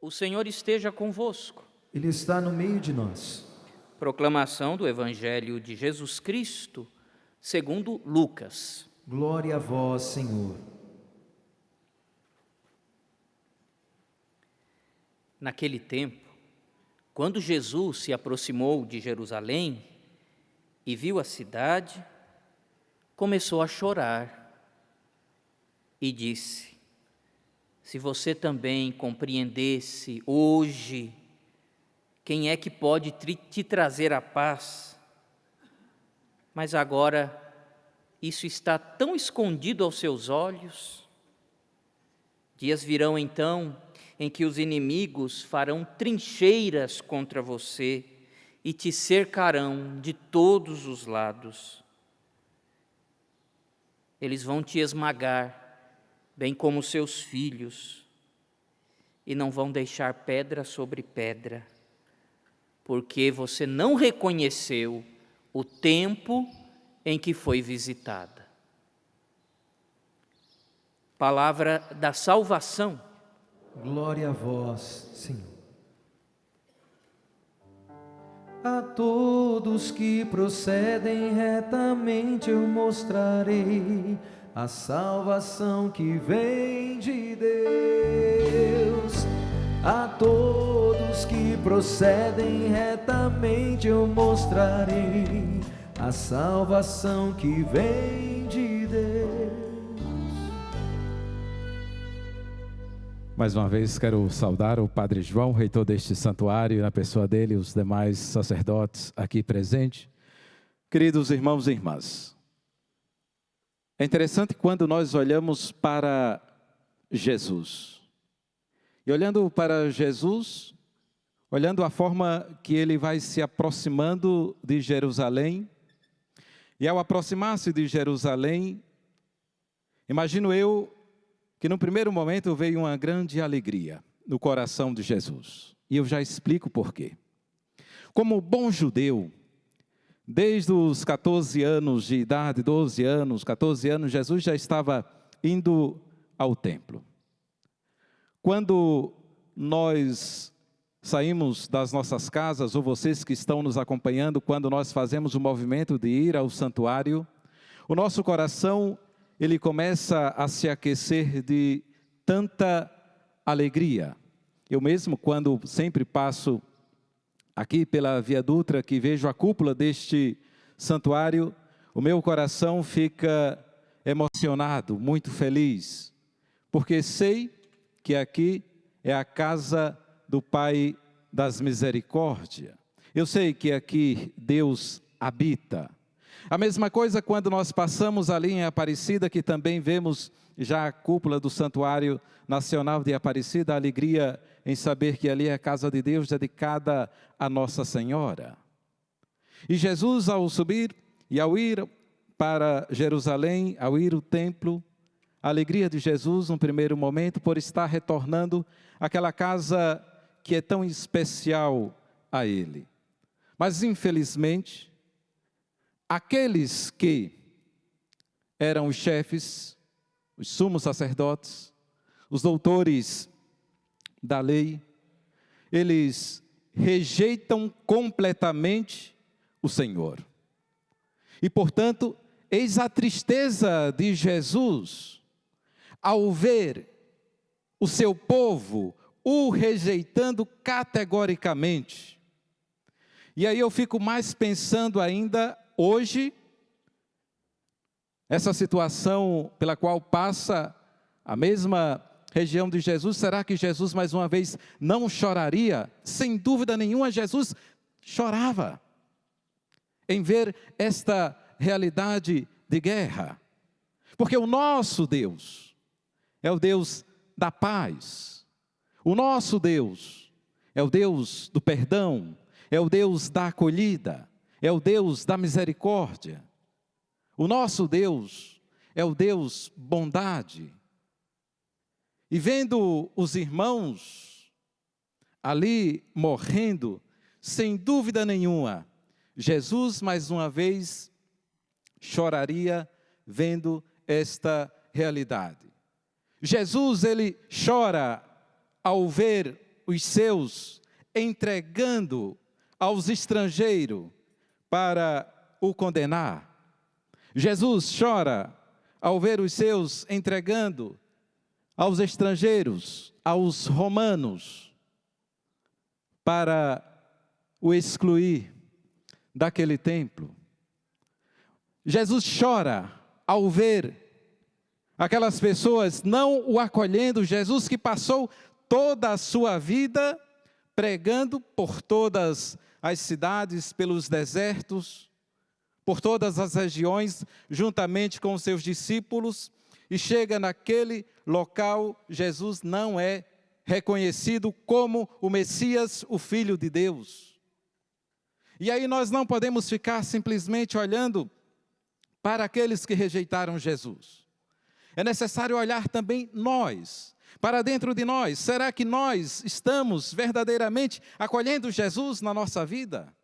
O Senhor esteja convosco. Ele está no meio de nós. Proclamação do Evangelho de Jesus Cristo, segundo Lucas. Glória a vós, Senhor. Naquele tempo, quando Jesus se aproximou de Jerusalém e viu a cidade, começou a chorar e disse: se você também compreendesse hoje quem é que pode te trazer a paz, mas agora isso está tão escondido aos seus olhos. Dias virão então em que os inimigos farão trincheiras contra você e te cercarão de todos os lados. Eles vão te esmagar, bem como seus filhos, e não vão deixar pedra sobre pedra, porque você não reconheceu o tempo em que foi visitada. Palavra da salvação. Glória a vós, Senhor. A todos que procedem retamente eu mostrarei a salvação que vem de Deus. A todos que procedem retamente eu mostrarei a salvação que vem de Deus. Mais uma vez quero saudar o Padre João, reitor deste santuário, e na pessoa dele os demais sacerdotes aqui presentes. Queridos irmãos e irmãs, é interessante quando nós olhamos para Jesus. E olhando para Jesus, olhando a forma que ele vai se aproximando de Jerusalém, e ao aproximar-se de Jerusalém, imagino eu que no primeiro momento veio uma grande alegria no coração de Jesus. E eu já explico por quê. Como bom judeu, desde os 14 anos de idade, 12 anos, 14 anos, Jesus já estava indo ao templo. Quando nós saímos das nossas casas, ou vocês que estão nos acompanhando, quando nós fazemos o movimento de ir ao santuário, o nosso coração, ele começa a se aquecer de tanta alegria. Eu mesmo, quando sempre passo aqui pela Via Dutra, que vejo a cúpula deste santuário, o meu coração fica emocionado, muito feliz, porque sei que aqui é a casa do Pai das Misericórdias. Eu sei que aqui Deus habita. A mesma coisa quando nós passamos ali em Aparecida, que também vemos já a cúpula do Santuário Nacional de Aparecida, a alegria em saber que ali é a casa de Deus dedicada a Nossa Senhora. E Jesus, ao subir e ao ir para Jerusalém, ao ir ao templo, a alegria de Jesus, no primeiro momento, por estar retornando àquela casa que é tão especial a Ele. Mas, infelizmente, aqueles que eram os chefes, os sumos sacerdotes, os doutores da lei, eles rejeitam completamente o Senhor. E, portanto, eis a tristeza de Jesus ao ver o seu povo o rejeitando categoricamente. E aí eu fico mais pensando ainda hoje, essa situação pela qual passa a mesma região de Jesus, será que Jesus mais uma vez não choraria? Sem dúvida nenhuma, Jesus chorava em ver esta realidade de guerra. Porque o nosso Deus é o Deus da paz. O nosso Deus é o Deus do perdão, é o Deus da acolhida, é o Deus da misericórdia. O nosso Deus é o Deus bondade. E vendo os irmãos ali morrendo, sem dúvida nenhuma, Jesus mais uma vez choraria vendo esta realidade. Jesus, ele chora ao ver os seus entregando aos estrangeiros para o condenar. Jesus chora ao ver os seus entregando aos estrangeiros, aos romanos, para o excluir daquele templo. Jesus chora ao ver aquelas pessoas não o acolhendo. Jesus que passou toda a sua vida pregando por todas as cidades, pelos desertos, por todas as regiões, juntamente com os seus discípulos, e chega naquele local, Jesus não é reconhecido como o Messias, o Filho de Deus. E aí nós não podemos ficar simplesmente olhando para aqueles que rejeitaram Jesus. É necessário olhar também nós, para dentro de nós. Será que nós estamos verdadeiramente acolhendo Jesus na nossa vida?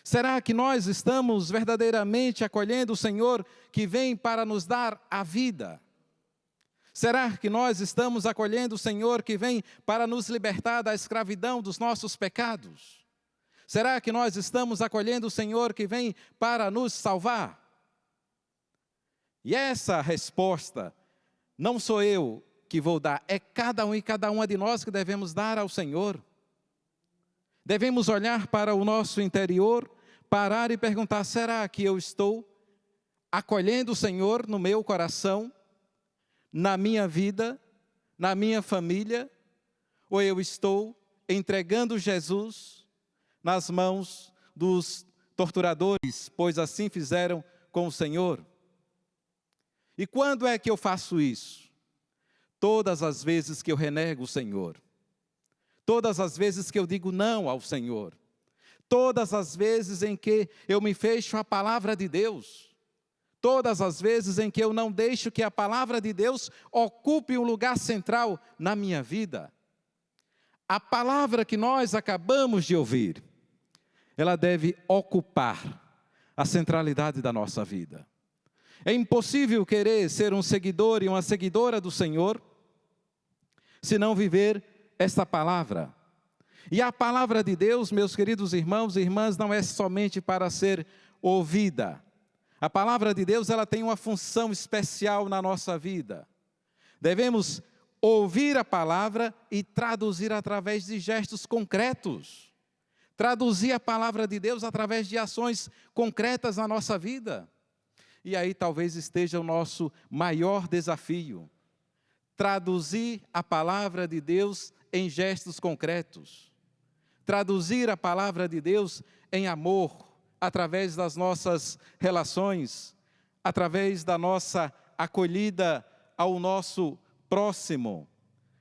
Será que nós estamos verdadeiramente acolhendo o Senhor que vem para nos dar a vida? Será que nós estamos acolhendo o Senhor que vem para nos libertar da escravidão dos nossos pecados? Será que nós estamos acolhendo o Senhor que vem para nos salvar? E essa resposta não sou eu que vou dar, é cada um e cada uma de nós que devemos dar ao Senhor. Devemos olhar para o nosso interior, parar e perguntar: será que eu estou acolhendo o Senhor no meu coração, na minha vida, na minha família? Ou eu estou entregando Jesus nas mãos dos torturadores, pois assim fizeram com o Senhor? E quando é que eu faço isso? Todas as vezes que eu renego o Senhor. Todas as vezes que eu digo não ao Senhor. Todas as vezes em que eu me fecho à palavra de Deus. Todas as vezes em que eu não deixo que a palavra de Deus ocupe um lugar central na minha vida. A palavra que nós acabamos de ouvir, ela deve ocupar a centralidade da nossa vida. É impossível querer ser um seguidor e uma seguidora do Senhor se não viver esta palavra. E a palavra de Deus, meus queridos irmãos e irmãs, não é somente para ser ouvida. A palavra de Deus, ela tem uma função especial na nossa vida. Devemos ouvir a palavra e traduzir através de gestos concretos. Traduzir a palavra de Deus através de ações concretas na nossa vida. E aí talvez esteja o nosso maior desafio. Traduzir a palavra de Deus em gestos concretos. Traduzir a palavra de Deus em amor, através das nossas relações, através da nossa acolhida ao nosso próximo.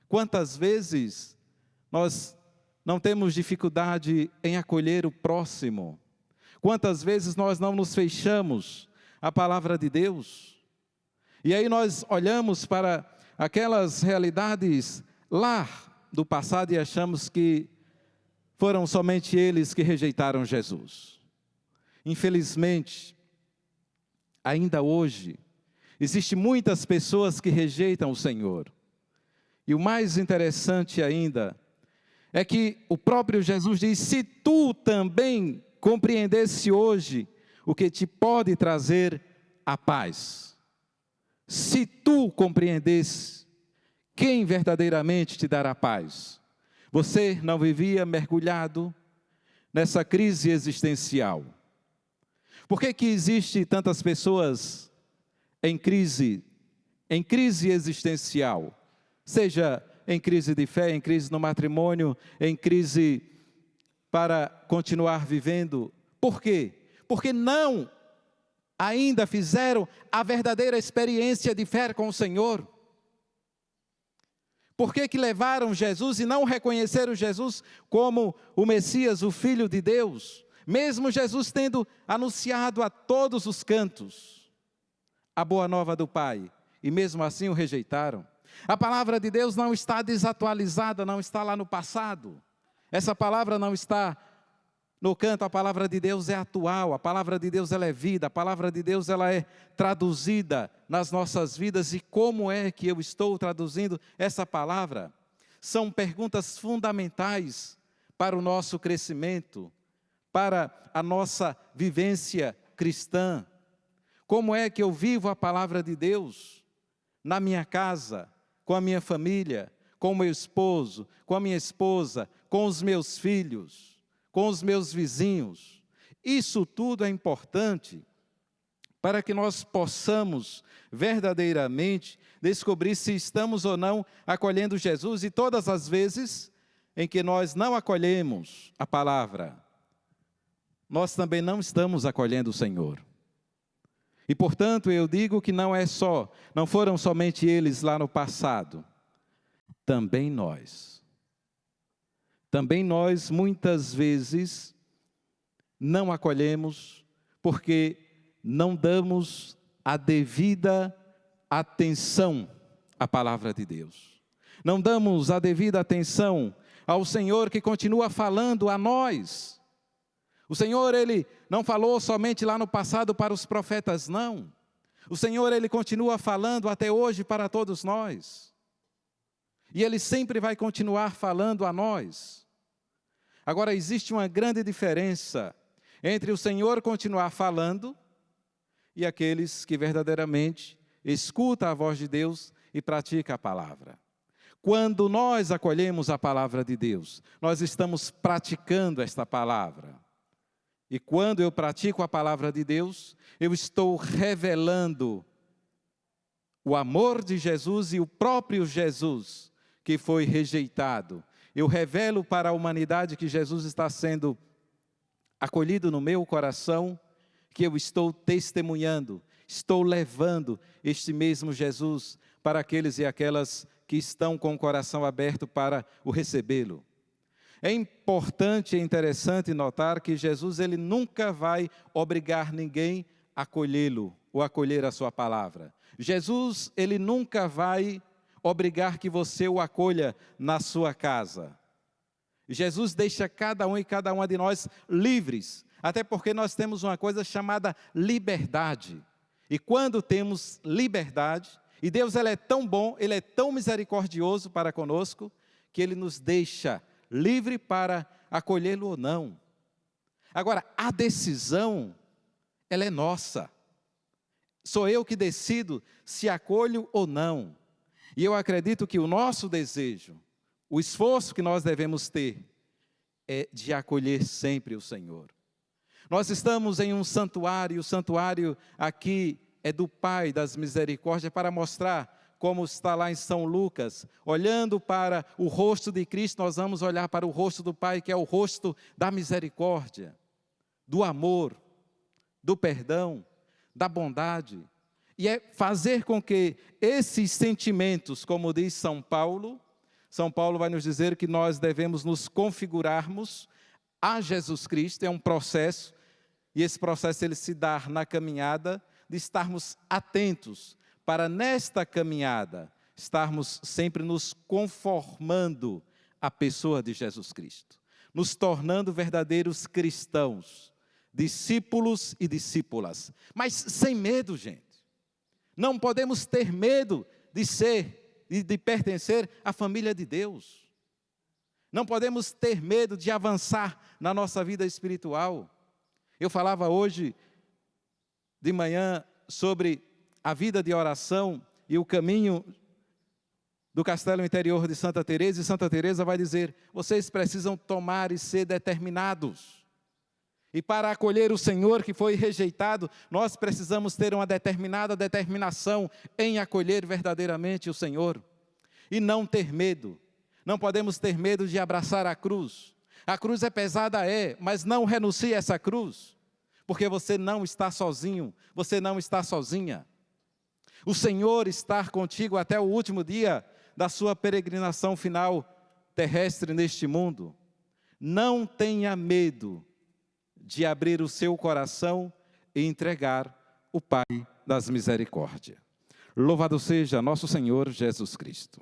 Quantas vezes nós não temos dificuldade em acolher o próximo? Quantas vezes nós não nos fechamos à palavra de Deus? E aí nós olhamos para aquelas realidades lá do passado e achamos que foram somente eles que rejeitaram Jesus. Infelizmente, ainda hoje, existem muitas pessoas que rejeitam o Senhor. E o mais interessante ainda é que o próprio Jesus diz: se tu também compreendesse hoje o que te pode trazer a paz. Se tu compreendesse quem verdadeiramente te dará paz. Você não vivia mergulhado nessa crise existencial. Por que existe tantas pessoas em crise existencial? Seja em crise de fé, em crise no matrimônio, em crise para continuar vivendo. Por quê? Porque não ainda fizeram a verdadeira experiência de fé com o Senhor. Por que levaram Jesus e não reconheceram Jesus como o Messias, o Filho de Deus? Mesmo Jesus tendo anunciado a todos os cantos a boa nova do Pai, e mesmo assim o rejeitaram. A palavra de Deus não está desatualizada, não está lá no passado. Essa palavra não está no canto, a palavra de Deus é atual, a palavra de Deus ela é vida, a palavra de Deus ela é traduzida nas nossas vidas. E como é que eu estou traduzindo essa palavra? são perguntas fundamentais para o nosso crescimento, para a nossa vivência cristã. Como é que eu vivo a palavra de Deus na minha casa, com a minha família, com o meu esposo, com a minha esposa, com os meus filhos, com os meus vizinhos? Isso tudo é importante para que nós possamos verdadeiramente descobrir se estamos ou não acolhendo Jesus, e todas as vezes em que nós não acolhemos a palavra, nós também não estamos acolhendo o Senhor. E portanto eu digo que não foram somente eles lá no passado, também nós muitas vezes não acolhemos porque não damos a devida atenção à palavra de Deus. Não damos a devida atenção ao Senhor que continua falando a nós. O Senhor, Ele não falou somente lá no passado para os profetas, não. O Senhor, Ele continua falando até hoje para todos nós. E Ele sempre vai continuar falando a nós. Agora, existe uma grande diferença entre o Senhor continuar falando e aqueles que verdadeiramente escutam a voz de Deus e praticam a palavra. Quando nós acolhemos a palavra de Deus, nós estamos praticando esta palavra. E quando eu pratico a palavra de Deus, eu estou revelando o amor de Jesus e o próprio Jesus que foi rejeitado. Eu revelo para a humanidade que Jesus está sendo acolhido no meu coração, que eu estou testemunhando, estou levando este mesmo Jesus para aqueles e aquelas que estão com o coração aberto para o recebê-lo. É importante e interessante notar que Jesus, Ele nunca vai obrigar ninguém a acolhê-lo ou acolher a sua palavra. Jesus, Ele nunca vai obrigar que você o acolha na sua casa. Jesus deixa cada um e cada uma de nós livres, até porque nós temos uma coisa chamada liberdade. E quando temos liberdade, e Deus, Ele é tão bom, Ele é tão misericordioso para conosco, que Ele nos deixa livre para acolhê-lo ou não. Agora, a decisão, ela é nossa. Sou eu que decido se acolho ou não. E eu acredito que o nosso desejo, o esforço que nós devemos ter, é de acolher sempre o Senhor. Nós estamos em um santuário, o santuário aqui é do Pai das Misericórdias, para mostrar como está lá em São Lucas. Olhando para o rosto de Cristo, nós vamos olhar para o rosto do Pai, que é o rosto da misericórdia, do amor, do perdão, da bondade. E é fazer com que esses sentimentos, como diz São Paulo vai nos dizer que nós devemos nos configurarmos a Jesus Cristo. É um processo, e esse processo ele se dá na caminhada de estarmos atentos para nesta caminhada estarmos sempre nos conformando à pessoa de Jesus Cristo, nos tornando verdadeiros cristãos, discípulos e discípulas, mas sem medo, gente. Não podemos ter medo de ser e de pertencer à família de Deus. Não podemos ter medo de avançar na nossa vida espiritual. Eu falava hoje de manhã sobre a vida de oração e o caminho do Castelo Interior de Santa Teresa, e Santa Teresa vai dizer: vocês precisam tomar e ser determinados. E para acolher o Senhor que foi rejeitado, nós precisamos ter uma determinada determinação em acolher verdadeiramente o Senhor. E não ter medo. Não podemos ter medo de abraçar a cruz. A cruz é pesada, mas não renuncie a essa cruz. Porque você não está sozinho, você não está sozinha. O Senhor está contigo até o último dia da sua peregrinação final terrestre neste mundo. Não tenha medo de abrir o seu coração e entregar o Pai das Misericórdias. Louvado seja nosso Senhor Jesus Cristo.